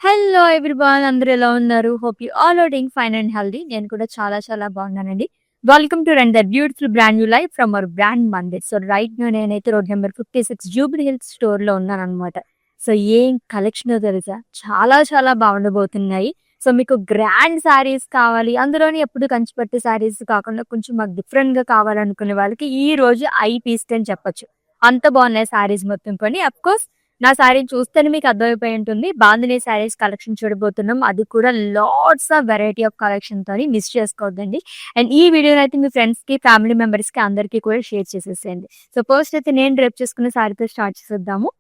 Hello everyone, అందరూ ఎలా ఉన్నారు? Hope you all are doing fine and healthy. నేను కూడా చాలా చాలా బాగున్నానండి. Welcome to the beautiful brand new life from our Brand Mandir. So right now నేనైతే రోడ్ నెంబర్ 56 జూబ్లీ హిల్స్ స్టోర్లో ఉన్నానన్నమాట. సో ఏం కలెక్షనో తెలుసా, చాలా చాలా బాగుండబోతున్నాయి. సో మీకు గ్రాండ్ శారీస్ కావాలి, అందులోని ఎప్పుడు కంచిపట్టు శారీస్ కాకుండా కొంచెం మాకు డిఫరెంట్గా కావాలనుకునే వాళ్ళకి ఈ రోజు ఐ పీస్ట్ అని చెప్పొచ్చు. అంత బాగున్నాయి శారీస్ మొత్తం కొని. అఫ్ కోర్స్ నా శారీ చూస్తేనే మీకు అర్థమైపోయి ఉంటుంది. బాందినీ శారీస్ కలెక్షన్ చూడబోతున్నాం, అది కూడా lots of variety of collection తోని. మిస్ చేసుకోవద్దండి. అండ్ ఈ వీడియోని అయితే మీ ఫ్రెండ్స్ కి, ఫ్యామిలీ మెంబర్స్ కి అందరికీ కూడా షేర్ చేసేసేయండి. సో ఫస్ట్ అయితే నేను డ్రెప్ చేసుకున్న శారీతో స్టార్ట్ చేసేద్దాము.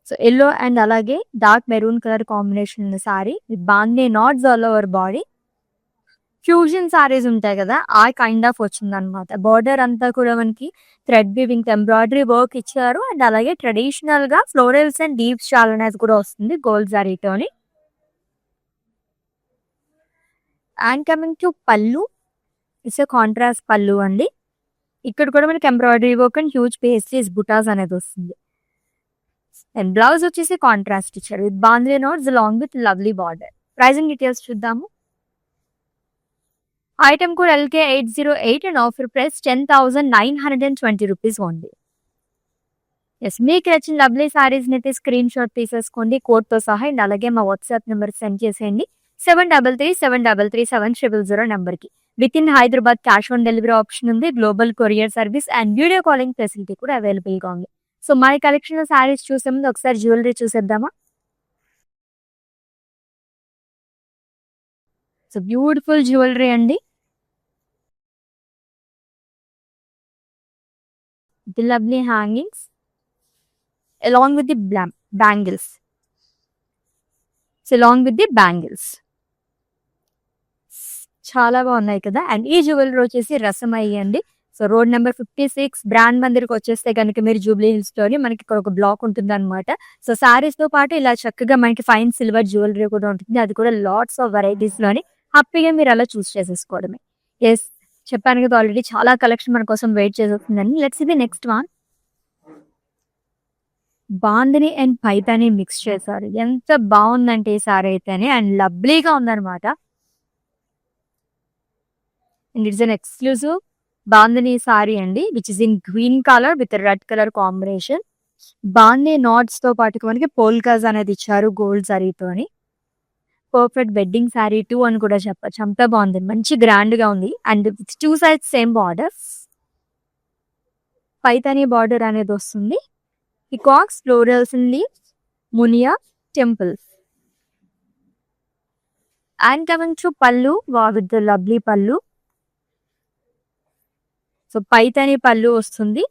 సో ఎల్లో అండ్ అలాగే డార్క్ మెరూన్ కలర్ కాంబినేషన్ ఉన్న sari with bandhani knots all over body. Fusion saris ఉంటాయి కదా, ఆ కైండ్ ఆఫ్ వచ్చిందనమాట. బార్డర్ అంతా కూడా మనకి థ్రెడ్ వీవింగ్ ఎంబ్రాయిడరీ వర్క్ ఇచ్చారు. అండ్ అలాగే ట్రెడిషనల్ గా ఫ్లోరల్స్ అండ్ డీప్ షాల్ అనేది కూడా వస్తుంది గోల్డ్ జరీతోని. And coming to pallu, it's contrast pallu అండి. ఇక్కడ కూడా మనకి embroidery work and huge paisleys butas అనేది వస్తుంది. అండ్ బ్లౌజ్ వచ్చేసి కాంట్రాస్ట్ ఇచ్చారు with bandhani knots along with lovely border. Pricing details చూద్దాము. Item code LK808 and offer price 10,920 rupees only. Yes, మీకు నచ్చిన లవ్లీ సారీస్ని అయితే స్క్రీన్ షాట్ తీసేసుకోండి కోడ్తో సహా. అండ్ అలాగే మా వాట్సాప్ నెంబర్ సెండ్ చేసేయండి 7337337000 నెంబర్కి. With in Hyderabad cash on delivery option ఉంది, global courier service and video calling facility కూడా అవైలబుల్గా ఉంది. సో మా కలెక్షన్ సారీస్ చూసే ముందు ఒకసారి జ్యువెలరీ చూసేద్దామా. సో బ్యూటిఫుల్ జ్యువెలరీ అండి. The lovely hangings along with the bangles. So along with the bangles. చాలా బాగున్నాయి కదా. అండ్ ఈ జ్యువెలరీ వచ్చేసి రసమయ్యి అండి. సో రోడ్ నెంబర్ 56 బ్రాండ్ మందిర్కి వచ్చేస్తే కనుక మీరు జూబ్లీ హిల్స్ లోని మనకి ఇక్కడ ఒక బ్లాక్ ఉంటుంది అనమాట. సో సారీస్ తో పాటు ఇలా చక్కగా మనకి ఫైన్ సిల్వర్ జ్యువెలరీ కూడా ఉంటుంది, అది కూడా లాట్స్ ఆఫ్ వెరైటీస్ లోని. హ్యాపీగా మీరు అలా చూస్ చేసేసుకోవడమే. ఎస్, చెప్పాను కదా ఆల్రెడీ చాలా కలెక్షన్ మన కోసం వెయిట్ చేస్తుందని. లెట్స్ ఇది next one. Bandhani and paithani mix చేశారు, ఎంత బాగుందంటే ఈ సారీ అయితేనే. అండ్ లవ్లీగా ఉందన్నమాట. And it's an exclusive bandhani sari అండి, which is in green colour with red colour combination. Bandhani knots తో పాటు మనకి పోల్కాస్ అనేది ఇచ్చారు గోల్డ్ జరీతోని. పర్ఫెక్ట్ వెడ్డింగ్ శారీ టూ అని కూడా చెప్పచ్చు, అంత బాగుంది, మంచి గ్రాండ్ గా ఉంది. And two sides same borders, paithani border అనేది వస్తుంది. Peacocks, florals and leaves, Muniya temples. And coming to పళ్ళు, విత్ ద లవ్లీ పళ్ళు. సో పైతాని పళ్ళు వస్తుంది.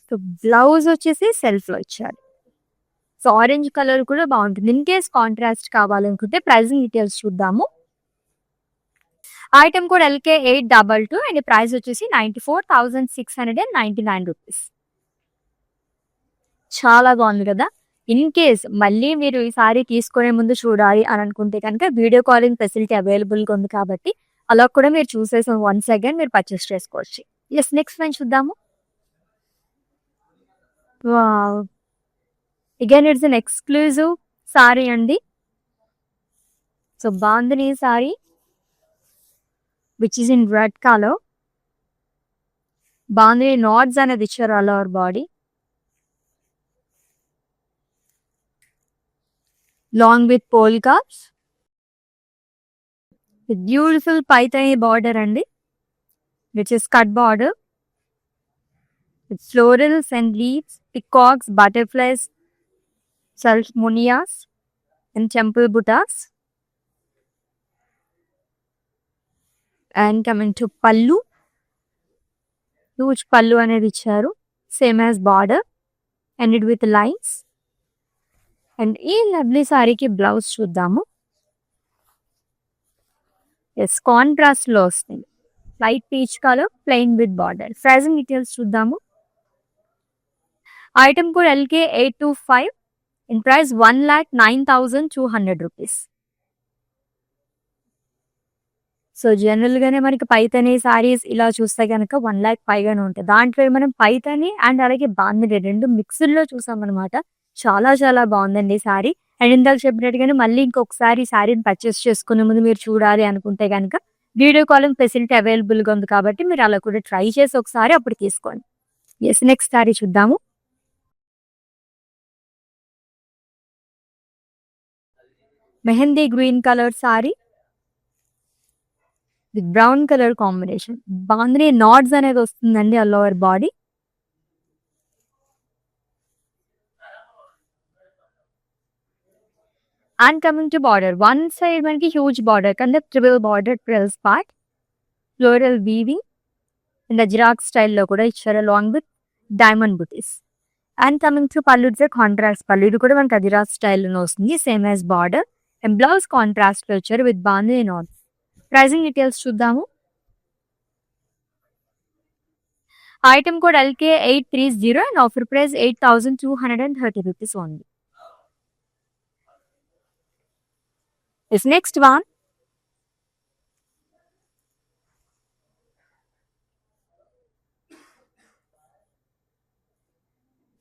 సో బ్లౌజ్ వచ్చేసి సెల్ఫ్ లో ఇచ్చారు. సో ఆరెంజ్ కలర్ కూడా బాగుంటుంది. ఇన్ కేస్ కాంట్రాస్ట్ కావాలనుకుంటే ప్రైజింగ్ డీటెయిల్స్ చూద్దాము. Item code LK822 and price వచ్చేసి 94,699 రూపీస్. చాలా బాగుంది కదా. ఇన్ కేస్ మళ్ళీ మీరు ఈ సారీ తీసుకునే ముందు చూడాలి అని అనుకుంటే కనుక వీడియో కాలింగ్ ఫెసిలిటీ అవైలబుల్గా ఉంది కాబట్టి అలా కూడా మీరు చూసేసి వన్స్ అగైన్ మీరు పర్చేస్ చేసుకోవచ్చు. ఎస్, నెక్స్ట్ వన్ చూద్దాము. Wow, again it's an exclusive sari అండి. So bandhani sari which is in red colour. Bandhani knots అనేది ఇచ్చారు all over body, long with polkas, with beautiful paithani border అండి, which is cut border with florals and leaves, peacocks, butterflies, self munias and temple buddhas. And coming to pallu, huge pallu అనేది ఇచ్చారు, same as border and it with lines. And ఈ lovely సారీకి blouse చూద్దాము. Yes, contrast లో వస్తుంది, light peach colour plain with border. Pricing details చూద్దాము. Item code LK825 in price 1,09,200 rupees. So general గానే మనకి పైతాని సారీస్ ఇలా చూస్తే గనక 1,00,000 పైగానే ఉంటాయి. దాంట్లో మనం పైతాని అండ్ అలాగే బాందిని 2 మిక్స్డ్‌లో చూసామనమాట. చాలా చాలా బావుందండి సారీ. అండ్ ఇందాక చెప్పినట్టుగానే మళ్ళీ ఇంకొకసారి ఈ సారీని పర్చేస్ చేసుకునే ముందు మీరు చూడాలి అనుకుంటే గనక వీడియో కాలింగ్ ఫెసిలిటీ అవైలబుల్‌గా ఉంది కాబట్టి మీరు అలా కూడా ట్రై చేసి ఒకసారి అప్పుడు తీసుకోండి. యెస్. నెక్స్ట్ సారీ చూద్దాము. Mehndi green colour sari with brown colour combination. Bandhani knots అనేది వస్తుందండి all over body. And coming to border, one side మనకి హ్యూజ్ బార్డర్ కింద triple border frills part, floral weaving and Ajrak స్టైల్‌లో కూడా ఇచ్చారు along with diamond butis. And coming to pallu it's contrast pallu. ఇది కూడా మనకి అజ్రాక్ స్టైల్‌లోనే వస్తుంది. Same as border and blouse కాంట్రాస్ట్‌లో ఇచ్చారు with bandhani knots. Pricing details చూద్దాము. Item code LK830 and offer price 8,230 rupees only. This next one.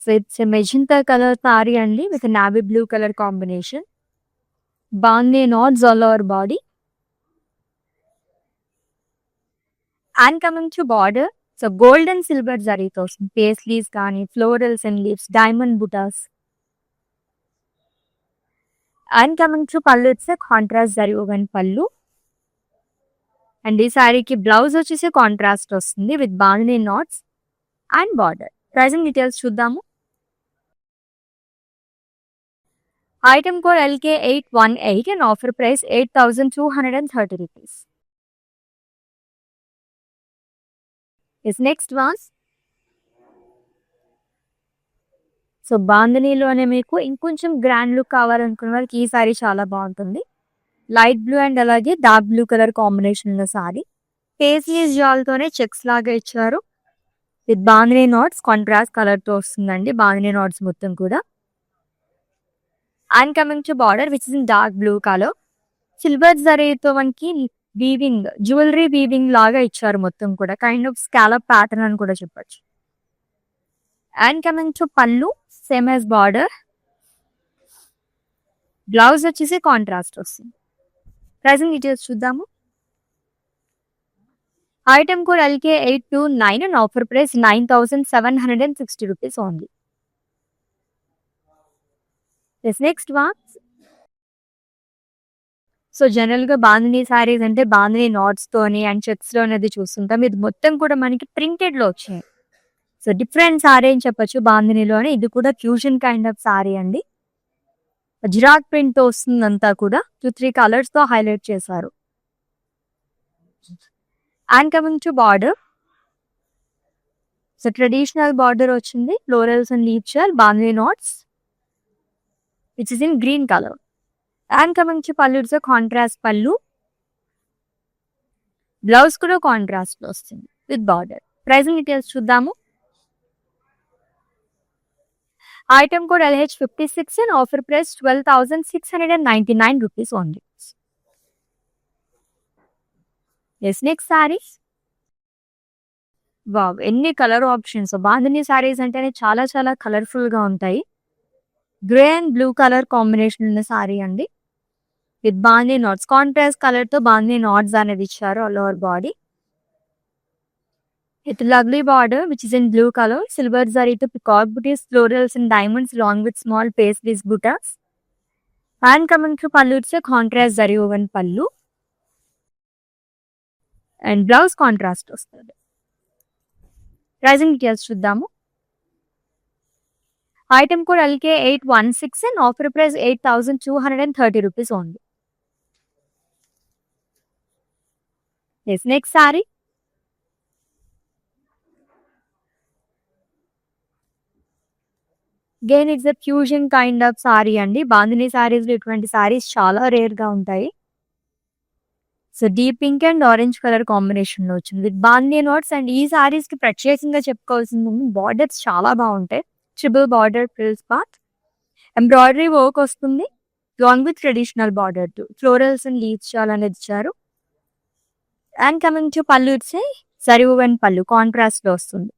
So it's a magenta color saree అండి with a navy blue color combination. Bandhani knots all over body. And coming to border, so gold and silver జరీతో వస్తుంది. Paisleys కానీ florals and leaves, diamond butas. And coming to pallu it's contrast zari woven pallu. And ఈ సారీకి blouse వచ్చేసి contrast వస్తుంది with bandhani knots and border. Pricing details చూద్దాము. Item code LK818 and offer price 8,230 rupees. Is next one. So బాందినీలోనే మీకు ఇంకొంచెం grand look కావాలనుకున్న వాళ్ళకి ఈ సారీ చాలా బాగుంటుంది. లైట్ బ్లూ అండ్ అలాగే డార్క్ బ్లూ కలర్ కాంబినేషన్ ఉన్న సారీ. పేస్లీస్ జాల్తోనే చెక్స్ లాగా ఇచ్చారు విత్ బాందిని నాట్స్ కాంట్రాస్ట్ కలర్తో వస్తుందండి బాందిని నాట్స్ మొత్తం కూడా. And coming to border which is in dark blue colour. Silver జరీతో మనకి వీవింగ్, జ్యువెలరీ వీవింగ్ లాగా ఇచ్చారు మొత్తం కూడా. కైండ్ ఆఫ్ స్కాలప్ ప్యాటర్న్ అని కూడా చెప్పొచ్చు. అండ్ కమింగ్ టు పళ్ళు సేమ్ యాజ్ బార్డర్. బ్లౌజ్ వచ్చేసి కాంట్రాస్ట్ వస్తుంది. ప్రైసింగ్ డీటెయిల్స్ చూద్దాము. Item code LK829 and offer price 9,760 rupees only. This next one. So జనరల్‌గా బాందిని సారీస్ అంటే బాందిని నాట్స్‌తోని అండ్ చెక్స్‌లో అనేది చూస్తుంటాం. ఇది మొత్తం కూడా మనకి ప్రింటెడ్‌లో వచ్చాయి. సో డిఫరెంట్ సారీ అని చెప్పొచ్చు బాందినిలోనే. ఇది కూడా ఫ్యూజన్ కైండ్ ఆఫ్ సారీ అండి. జిరాక్ ప్రింట్‌తో వస్తుందంతా కూడా. 2-3 కలర్స్‌తో హైలైట్ చేశారు. And coming to border. So traditional border వచ్చింది. Florals and leave shell bandhani knots which is in green colour. And coming to pallu it's contrast pallu. Blouse కూడా కాంట్రాస్ట్‌లో వస్తుంది విత్ బార్డర్. ప్రైసింగ్ డీటెయిల్స్ చూద్దాము. Item code LH56 and offer price 12,699 rupees only. Yes next saris. Wow! ఎన్ని colour options. Bandhani saris అంటేనే చాలా చాలా కలర్‌ఫుల్‌గా ఉంటాయి. Grey and blue colour combination ఉన్న సారీ అండి విత్ బాందిని నాట్స్. కాంట్రాస్ట్ కలర్‌తో బాందిని నాట్స్ అనేది ఇచ్చారు all over body. With lovely border which is in blue colour. Silver జరీతో peacock butis, florals and diamonds long with small paisleys butas. And coming to pallu it's contrast zari woven pallu and blouse contrast వస్తుంది. Pricing details చూద్దాము. Item code LK816 and offer price 8,230 rupees only. Yes next sari. Again it's a fusion kind of sari అండి. బాందిని సారీస్‌లో ఇటువంటి సారీస్ చాలా రేర్‌గా ఉంటాయి. So deep pink and orange colour కాంబినేషన్‌లో వచ్చింది with bandhani knots. And ఈ సారీస్‌కి ప్రత్యేకంగా చెప్పుకోవాల్సింది బార్డర్స్ చాలా బాగుంటాయి. Triple border frills part, embroidery work వస్తుంది long with traditional border to florals and leaves చాలా అనేది ఇచ్చారు. అండ్ కమింగ్ టు పళ్ళు వచ్చి జరీ woven పళ్ళు కాంట్రాస్ట్ లో వస్తుంది.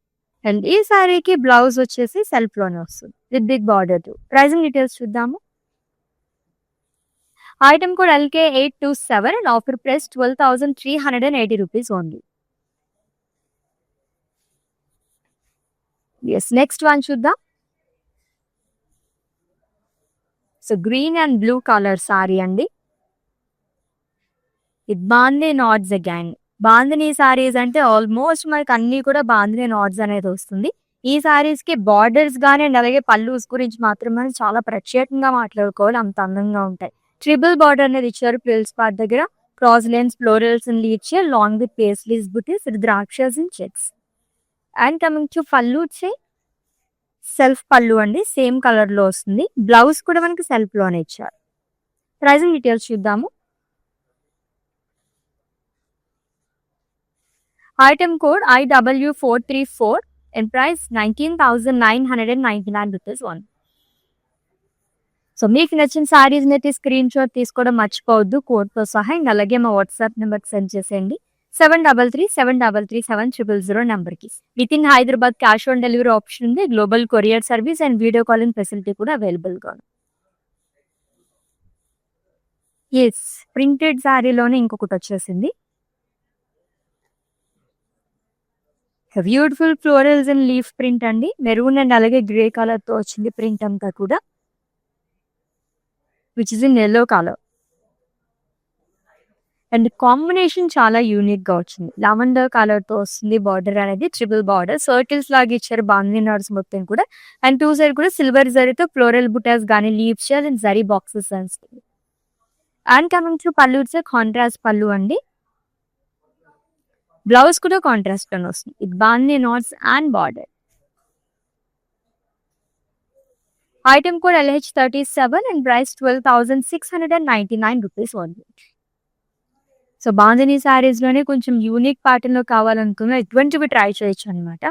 అండ్ ఈ సారీకి బ్లౌజ్ వచ్చేసి సెల్ఫ్ లోనే వస్తుంది with big border. Pricing details చూద్దాము. Item code LK827 and offer price 12,380 rupees only. Yes, next one చూద్దాం. So green and blue colour sari అండి. ఇది బాందిని నాట్స్ అగైన్. బాందిని సారీస్ అంటే ఆల్మోస్ట్ మనకి అన్ని కూడా బాందిని నాట్స్ అనేది వస్తుంది. ఈ సారీస్ కి బార్డర్స్ గానీ అండ్ అలాగే పల్లూస్ గురించి మాత్రం మనం చాలా ప్రత్యేకంగా మాట్లాడుకోవాలి, అంత అందంగా ఉంటాయి. ట్రిపుల్ బార్డర్ అనేది ఇచ్చారు ప్రిల్స్ పార్ట్ దగ్గర. క్రాస్ లైన్స్, ఫ్లోరల్స్ లీచ్ లాంగ్ విత్ పేస్లీస్ బుటీస్ ద్రాక్షస్ in checks. And coming to pallu వచ్చి సెల్ఫ్ పళ్ళు అండి, సేమ్ కలర్ లో వస్తుంది. బ్లౌజ్ కూడా మనకి సెల్ఫ్ లోనే ఇచ్చారు. ప్రైజింగ్ డీటెయిల్స్ చూద్దాము. Item code IW434 and price 19,999 rupees one. So మీకు నచ్చిన సారీస్ అయితే స్క్రీన్ షాట్ తీసుకోవడం మర్చిపోవద్దు కోడ్తో సహా. ఇంకా అలాగే మా వాట్సాప్ నెంబర్కి సెండ్ చేసేయండి 7337337000 నెంబర్కి. With in Hyderabad cash on delivery option ఉంది. Global courier service and video calling facility కూడా అవైలబుల్గా ఉంది. ఎస్, ప్రింటెడ్ శారీలోనే ఇంకొకటి వచ్చేసింది. Beautiful florals and leaf print అండి. మెరూన్ అండ్ అలాగే గ్రే కలర్ తో వచ్చింది ప్రింట్ అంతా కూడా, which is in yellow colour. And combination చాలా యూనిక్ గా వచ్చింది. లావెండర్ కలర్ తో వస్తుంది. బార్డర్ అనేది ట్రిపుల్ బార్డర్ సర్కిల్స్ లాగా ఇచ్చారు బాందిని నాట్స్ మొత్తం కూడా. అండ్ టూ సైడ్ కూడా సిల్వర్ జరీతో ఫ్లోరల్ బుటాస్ గానీ లీవ్స్ అండ్ జరీ బాక్సెస్ వస్తుంది. And coming to pallu contrast pallu అండి. బ్లౌజ్ కూడా కాంట్రాస్ట్ లో వస్తుంది. ఇది bandhani knots and border. Item code LH37 and price 12,699 rupees only. So bandhani saris లోనే కొంచెం యూనిక్ ప్యాటర్న్ లో కావాలనుకున్నా ఇటువంటివి ట్రై చేయొచ్చు అనమాట.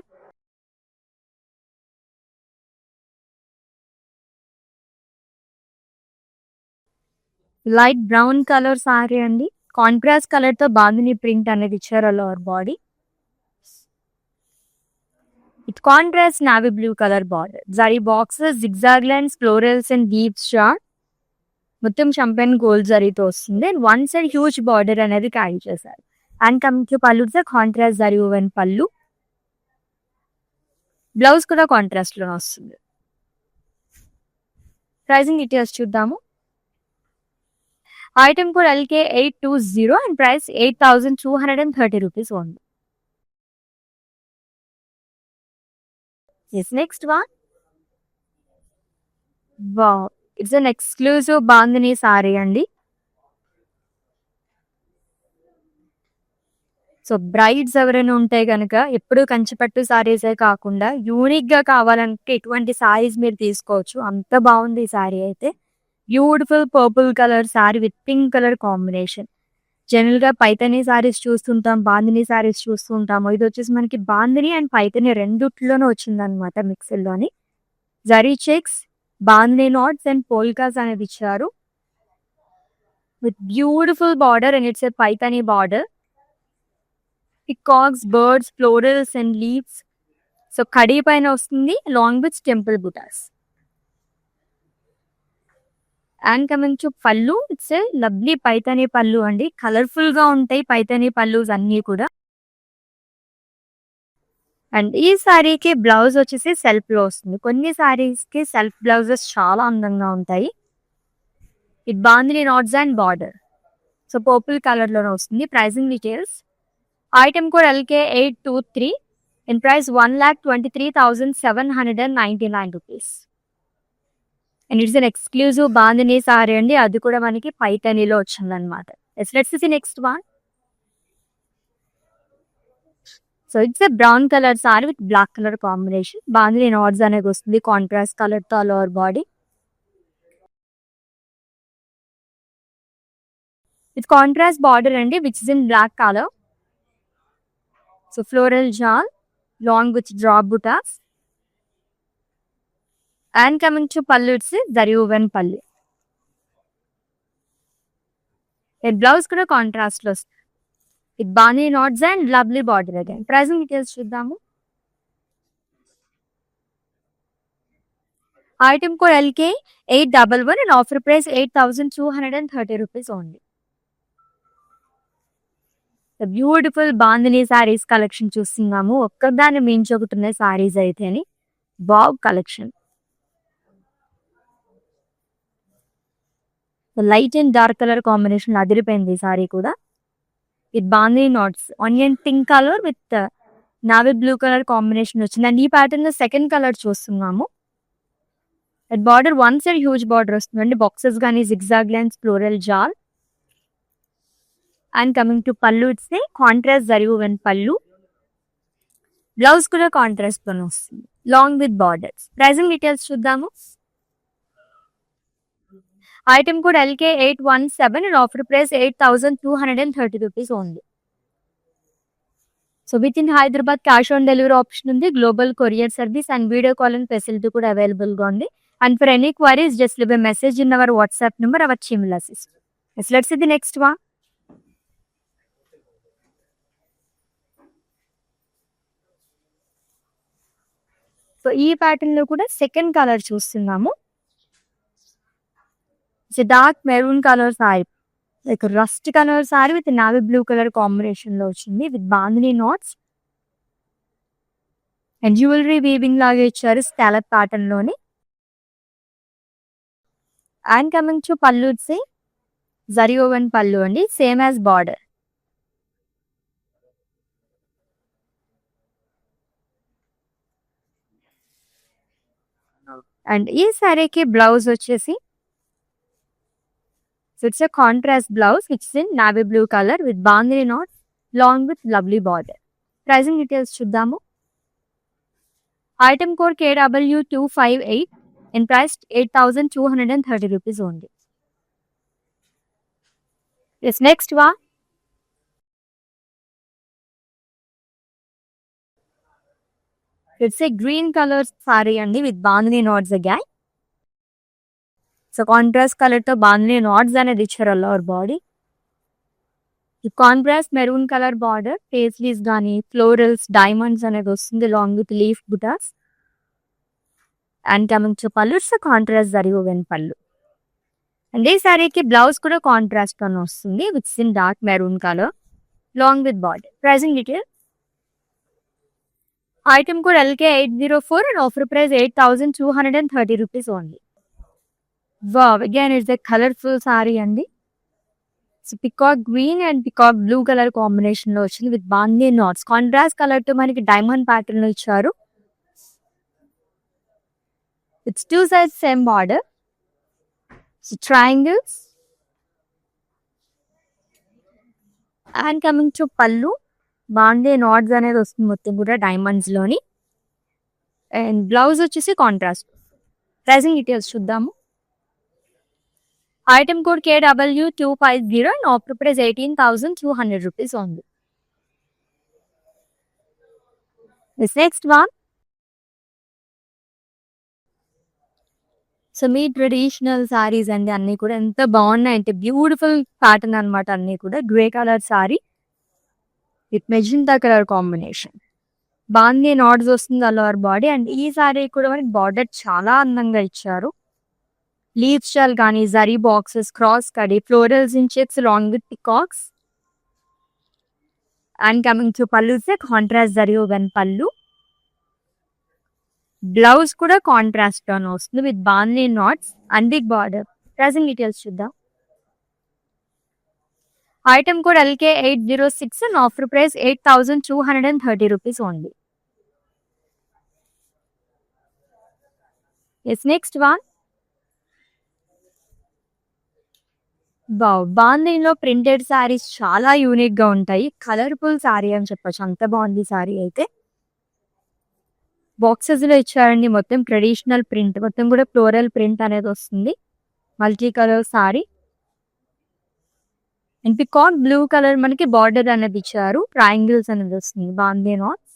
లైట్ బ్రౌన్ కలర్ సారీ అండి. కాంట్రాస్ట్ కలర్ తో బాందిని ప్రింట్ అనేది ఇచ్చారు lower body. It contrast navy blue colour border. Zari boxes, zigzag lines, florals and deeps short మొత్తం షంపెన్ గోల్డ్ జరీతో వస్తుంది. And one side huge border అనేది క్యారీ చేశారు. And coming to pallu contrast zari woven pallu. Blouse కూడా contrast లో వస్తుంది. ప్రైజింగ్ డీటెయిల్స్ చూద్దాము. Item code LK820 and price 8,230 rupees only. Yes, next one. Wow, it's an exclusive bandhani sari అండి. సో బ్రైడ్స్ ఎవరైనా ఉంటే కనుక ఎప్పుడు కంచిపట్టు సారీసే కాకుండా యూనిక్ గా కావాలంటే ఇటువంటి సారీస్ మీరు తీసుకోవచ్చు. అంత బాగుంది ఈ సారీ అయితే. Beautiful purple colour sari with pink colour combination. General గా పైతని సారీస్ చూస్తుంటాం, బాందిని సారీస్ చూస్తుంటాము. ఇది వచ్చేసి మనకి బాందిని అండ్ పైతని రెండుట్లోనే వచ్చిందనమాట మిక్సీలోని. Zari checks, bandhani knots and polkas అనేది ఇచ్చారు with beautiful border and it's a paithani border. Peacocks, birds, florals and leaves. So కడీ పైన వస్తుంది long with temple butas. And coming to pallu, it's a lovely paithani pallu అండి. కలర్ఫుల్ గా ఉంటాయి పైతని పళ్ళుస్ అన్ని కూడా. అండ్ ఈ సారీకి బ్లౌజ్ వచ్చేసి సెల్ఫ్ లో వస్తుంది. కొన్ని సారీస్ కి సెల్ఫ్ బ్లౌజెస్ చాలా అందంగా ఉంటాయి. It bandhani knots and border. So purple colour లోనే వస్తుంది. Pricing details. Item code LK823 in price 1,23,799 rupees. And it's an exclusive bandhani sari అండి. అది కూడా మనకి పైతనిలో వచ్చిందనమాట. Let's see next one. So it's a brown colour sari with black colour combination. Bandhani knots అనేది వస్తుంది కాంట్రాస్ట్ కలర్ తో lower body. With contrast border అండి which is in black colour. So floral జాల్ long with drop butas. And coming to pallu, it's zari woven pallu. Blouse కూడా contrast లో వస్తుంది. With బానీ knots and lovely border again. Pricing details చూద్దాము. Item code LK 811 and offer price 8,230 rupees only. Beautiful bandhani saris collection చూస్తున్నాము. ఒక్కదాన్ని మించి ఒకటి సారీస్ అయితే అని. Wow collection. Light and dark colour combination అదిరిపోయింది ఈ సారీ కూడా. With bandhani knots onion pink colour with navy blue colour combination వచ్చింది. అండ్ ఈ ప్యాటర్న్ లో సెకండ్ కలర్ చూస్తున్నాము. Border one side huge border వస్తుందండి. బాక్సెస్ కానీ zigzag lines floral jaal. And coming to pallu it's contrast zari woven pallu. Blouse కూడా కాంట్రాస్ట్ తోనే వస్తుంది long with borders. Pricing details చూద్దాము. Item code LK 817 and offer price 8,230 rupees only. So with in Hyderabad cash on delivery option ఉంది. Global courier service and video calling facility కూడా available గా ఉంది. And for any queries just leave a message in our WhatsApp number. Our team will assist. Let's see the next one. So ఈ pattern లో కూడా second colour చూస్తున్నాము. Dark maroon colour sari, like rust colour sari with navy blue colour combination లో వచ్చింది. With bandhani knots and jewellery weaving లాగా ఇచ్చారు scallop pattern లోని. And coming to pallu zari woven పళ్ళు అండి, సేమ్ యాజ్ బార్డర్. అండ్ ఈ సారీకి బ్లౌజ్ వచ్చేసి it's a contrast blouse it's in navy blue colour with bandhani knot long with lovely border. Pricing details చూద్దాము. Item code KW258 and price 8,230 rupees only. Next one it's a green colour sari అండి with bandhani knots again. So contrast colour తో bandhani knots అనేది ఇచ్చారు all over body. Contrast maroon colour border, paisleys కానీ florals diamonds అనేది వస్తుంది long with leaf butas. And coming to pallu it's contrast zari woven pallu. And ఈ సారీకి blouse కూడా కాంట్రాస్ట్ తో వస్తుంది with in dark maroon colour long with border. Pricing detail. Item code LK 804 and offer price 8,230 rupees only. Wow again it's a colourful sari అండి. So peacock green and peacock blue colour combination లో వచ్చింది with bandhani knots. Contrast colour తో మనకి diamond pattern లో ఇచ్చారు. It's two sides same border. So triangles. And coming to పళ్ళు bandhani knots అనేది వస్తుంది మొత్తం కూడా డైమండ్స్ లోని. అండ్ బ్లౌజ్ వచ్చేసి కాంట్రాస్ట్. ప్రైజింగ్ డీటెయిల్స్ చూద్దాము. Item code KW250 and offer price 18,200 rupees only. Next one. So me traditional saris అండి అన్ని కూడా ఎంత బాగున్నాయి అంటే బ్యూటిఫుల్ ప్యాటర్న్ అనమాట. అన్ని కూడా grey colour sari with magenta colour combination. Bandhani knots వస్తుంది ఆల్ ఓవర్ బాడీ. అండ్ ఈ సారీ కూడా మనకి బార్డర్ చాలా అందంగా ఇచ్చారు. లీవ్ స్టైల్ కానీ జరీ బాక్సెస్ క్రాస్ కడి florals in checks long with peacocks. And coming to pallu contrast zari woven pallu. Blouse కూడా కాంట్రాస్ట్ తో వస్తుంది with bandhani knots and big border. Pricing details చూద్దాం. Item code LK 806 and offer price 8,230 rupees only. Next one. బాందినిలో printed saris చాలా unique గా ఉంటాయి. Colourful sorry అని చెప్పొచ్చు, అంత బాగుంది సారీ అయితే. బాక్సెస్ లో ఇచ్చారండి మొత్తం ట్రెడిషనల్ ప్రింట్, మొత్తం కూడా ఫ్లోరల్ ప్రింట్ అనేది వస్తుంది. Multi colour sari and peacock blue colour మనకి బార్డర్ అనేది ఇచ్చారు. ట్రయాంగిల్స్ అనేది వస్తుంది bandhani knots.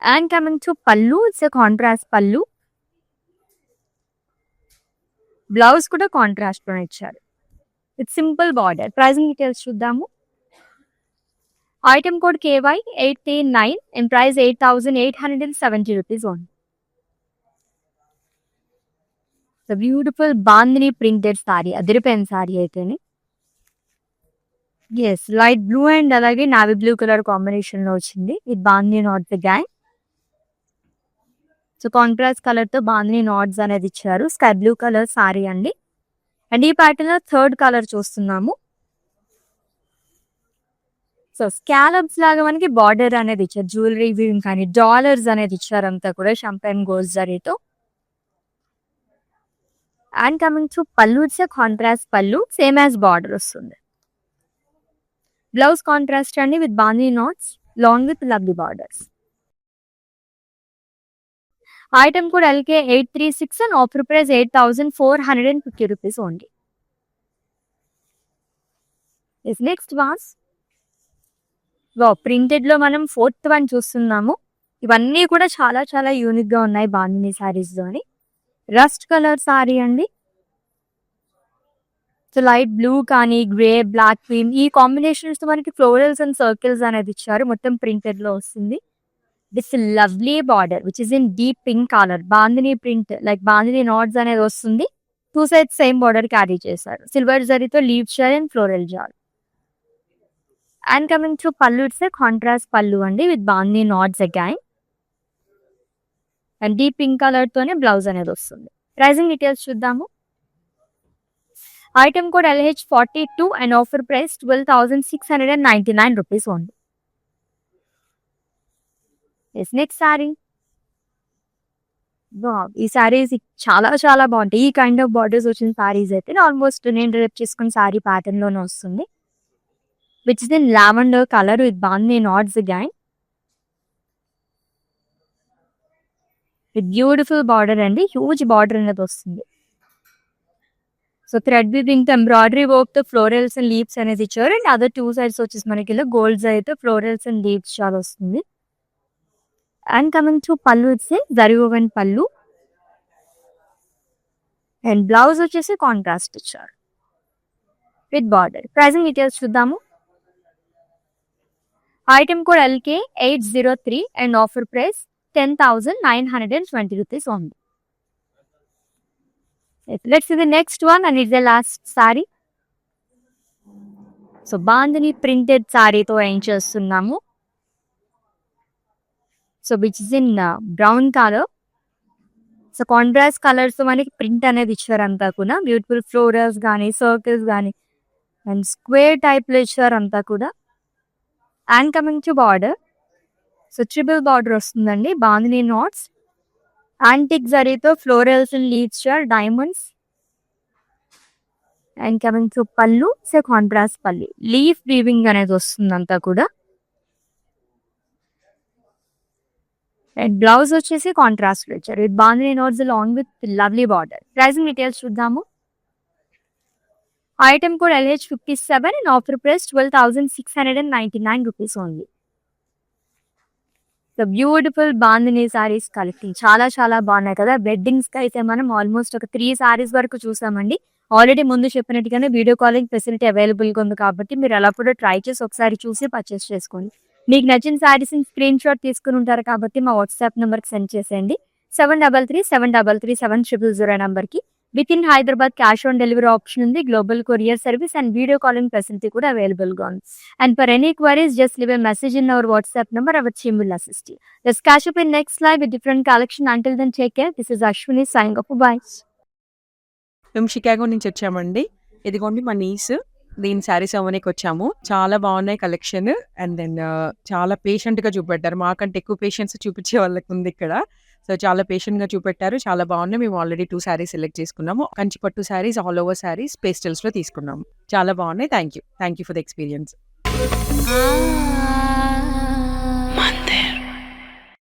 And coming to pallu it's contrast pallu. Blouse కూడా కాంట్రాస్ట్ లో ఇచ్చారు with simple border. Pricing details చూద్దాము. Item code KY839 and price 8,870 rupees only. The beautiful Bandhani printed saree, అదిరిపోయిన saree అయితేనే. Yes, light blue and అలాగే navy blue color combination లో వచ్చింది. With Bandhani knots again. So contrast colour తో bandhani knots అనేది ఇచ్చారు. Sky blue colour sari అండి. And ఈ pattern లో థర్డ్ కలర్ చూస్తున్నాము. సో స్కాలప్స్ లాగా మనకి బార్డర్ అనేది ఇచ్చారు. జ్యువెలరీ వీవింగ్ కానీ డాలర్స్ అనేది ఇచ్చారు అంతా కూడా షంపెన్ గోల్డ్ జరీతో. And coming to pallu, it's contrast pallu, same as border వస్తుంది. బ్లౌజ్ కాంట్రాస్ట్ అండి with bandhani knots long with lovely borders. Item code LK836 and offer price 8,450 rupees only. This next was printed లో మనం 4th one చూస్తున్నాము. ఇవన్నీ కూడా చాలా చాలా యూనిక్ గా ఉన్నాయి బాందిని సారీస్ లోని. రస్ట్ కలర్ సారీ అండి. సో లైట్ బ్లూ కానీ గ్రే, బ్లాక్, క్రీమ్ ఈ కాంబినేషన్స్ తో మనకి ఫ్లోరల్స్ అండ్ సర్కిల్స్ అనేది ఇచ్చారు. మొత్తం ప్రింటెడ్ లో వస్తుంది. This lovely border which is in deep pink color. Bandhani print like Bandhani knots అనేది వస్తుంది. 2 sides same border క్యారీ చేశారు. సిల్వర్ జరీతో లీవ్ షేర్ అండ్ ఫ్లోరల్ జార్. And coming to pallu, it's contrast pallu అండి with Bandhani knots again. And deep pink colour తోనే blouse అనేది వస్తుంది. Pricing details చూద్దాము. Item code LH42 and offer price 12,699 rupees only. Next sari. ఈ సారీస్ చాలా చాలా బాగుంటాయి. ఈ కైండ్ ఆఫ్ బార్డర్స్ వచ్చిన సారీస్ అయితే ఆల్మోస్ట్ నేను రేపు చేసుకున్న సారీ ప్యాటర్న్ లోనే వస్తుంది. Which is in lavender colour with bandhani knots again. With beautiful border అండి, హ్యూజ్ బార్డర్ అనేది వస్తుంది. సో థ్రెడ్ వీవింగ్ తో ఎంబ్రాయిడరీ వర్క్ తో ఫ్లోరల్స్ అండ్ లీవ్స్ అనేది ఇచ్చారు. అండ్ అదర్ 2 sides వచ్చేసి మనకి ఇలా గోల్డ్స్ అయితే ఫ్లోరల్స్ అండ్ లీవ్స్ చాలా వస్తుంది. And coming to pallu, it's zari woven pallu and blouse వచ్చేసి కాంట్రాస్ట్ ఇచ్చారు విత్ బార్డర్. ప్రైసింగ్ డీటెయిల్స్ చూద్దాము. Item code LK803 and offer price 10,920 rupees only. Let's see the next one and it's the last saree. So bandhani printed సారీతో ఏం చేస్తున్నాము. So which is in brown colour. So contrast colours మనకి print అనేది ఇచ్చారు అంతా కూడా. Beautiful florals కానీ circles కానీ అండ్ స్క్వేర్ టైప్ లో ఇచ్చారు అంతా కూడా. And coming to border, so triple border వస్తుందండి. బాందిని నాట్స్, యాంటిక్ జరీతో florals and leaves diamonds. And coming to pallu, so contrast pallu, leaf weaving అనేది వస్తుంది అంతా కూడా. అండ్ బ్లౌజ్ వచ్చేసి కాంట్రాస్ట్ ఇచ్చారు with bandhani knots long with lovely border. Pricing details చూద్దాము. Item code LH57 and offer price 12,699 rupees only. The beautiful bandhani saris collecting చాలా చాలా బాగున్నాయి కదా. వెడ్డింగ్స్ కి అయితే మనం ఆల్మోస్ట్ ఒక 3 సారీస్ వరకు చూసామండి. ఆల్రెడీ ముందు చెప్పినట్టుగానే వీడియో కాలింగ్ ఫెసిలిటీ అవైలబుల్ గా ఉంది కాబట్టి మీరు అలా కూడా ట్రై చేసి ఒకసారి చూసి పర్చేస్ చేసుకోండి. మీకు నచ్చిన సారీస్ స్క్రీన్ షాట్ తీసుకుని ఉంటారు కాబట్టి మా వాట్సాప్ నెంబర్కి సెండ్ చేసేయండి. 7337337000 నెంబర్కి. With in Hyderabad cash on delivery option ఉంది. Global courier service and video calling facility కూడా అవైలబుల్గా ఉంది. And for any queries just leave a message in our WhatsApp number. Our team will assist you. Let's catch up in next live with different collection. Until then take care. This is Ashwini signing off. Bye. మేము Chicago నుంచి వచ్చామండి. ఇదిగోండి మా knees. దీని శారీస్ అవ్వడానికి వచ్చాము. చాలా బాగున్నాయి కలెక్షన్. అండ్ దెన్ చాలా పేషెంట్ గా చూపెట్టారు. మాకంటే ఎక్కువ పేషెన్స్ చూపించే వాళ్ళకి ఉంది ఇక్కడ. సో చాలా పేషెంట్ గా చూపెట్టారు. చాలా బాగున్నాయి. మేము ఆల్రెడీ 2 శారీస్ సెలెక్ట్ చేసుకున్నాము. Kanchipattu saris, all over saris, pastels లో తీసుకున్నాము. చాలా బాగున్నాయి. Thank you for the experience.